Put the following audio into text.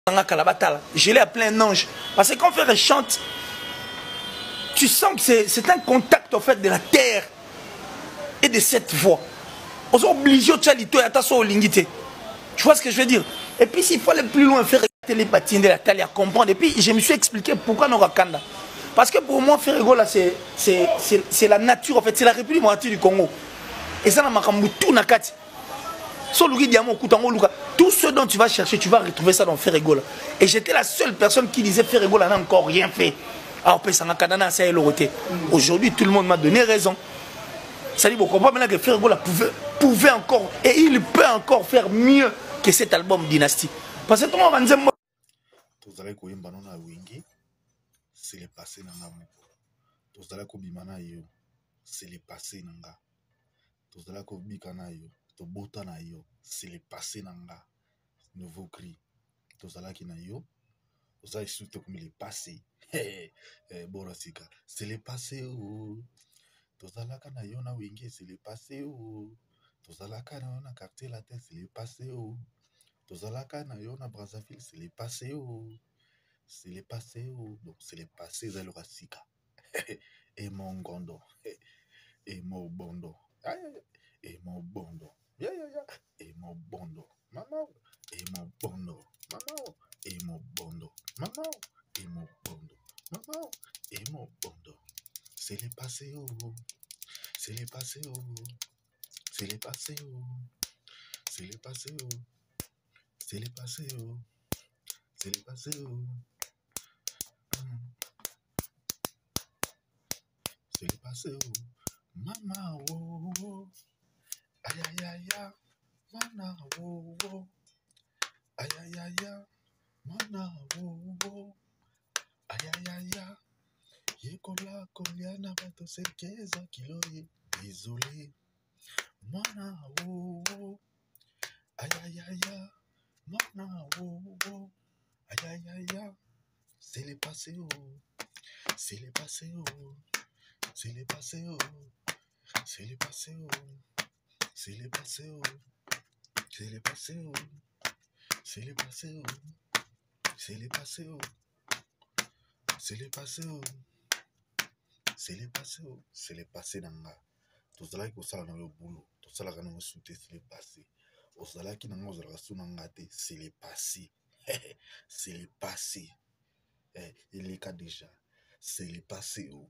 Je l'ai appelé un ange. Parce que quand Frère chante, tu sens que c'est un contact en fait de la terre et de cette voix. On est obligé de faire. Tu vois ce que je veux dire? Et puis s'il faut aller plus loin, faire télépathie de la taille à comprendre. Et puis je me suis expliqué pourquoi nous Wakanda. Parce que pour moi, Ferrego là, c'est la nature en fait, c'est la République démocratique du Congo. Et ça, tout nakati. Tout ce dont tu vas chercher, tu vas retrouver ça dans Ferrego. Et j'étais la seule personne qui disait Ferrego n'a encore rien fait. Aujourd'hui, tout le monde m'a donné raison. Ça dit, vous comprenez maintenant que Ferrego pouvait encore, et il peut encore faire mieux que cet album Dynastie. Parce que tout le monde va dire, c'est le passé nanga moko. Tozala ko bimana yo, c'est le passé nanga. Tozala ko bikana yo, to bota na yo, c'est le passé nanga. Nouveau cri. Tozala ki na yo, tozala surtout comme le passé. Borasika, c'est le passé oh. Tozala kana yo na wingi, c'est le passé oh. Tozala kana na quartier la tête, c'est le passé oh. Tozala kana yo na Brazzaville, c'est le passé oh. C'est le passé ou donc c'est le passé de l'Orasika. Et mon gondo. Et mon bondo. Et mon bondo. Et mon bondo. Maman. Et mon bondo. Maman. Et mon bondo. Maman. Et mon bondo. Maman. Et mon bondo. C'est le passé ou. C'est le passé ou. C'est le passé ou. C'est le passé ou. C'est le passé ou. C'est le passé ou. C'est le passé oh, mama oh, oh. Aïe aïe aïe, mana oh, oh. Aïe aïe aïe, mana oh, oh. Aïe aïe aïe, yekola koliana bato serkeza kiloye, désolé, mana oh, oh. Aïe aïe aïe, mana oh, oh. Aïe aïe aïe, c'est le passé oh, c'est le passé oh. C'est le passé oh, c'est le passé oh, c'est le passé oh, c'est le passé oh, c'est le passé oh, c'est le passé oh, c'est le passé oh, c'est le passé oh, c'est le passé nanga. Tozala ki osala na yo boulot, tozala kana souté c'est le passé. Osala ki nanga ozala suna ngate, c'est le passé. C'est le passé. Il est déjà, c'est le passé oh.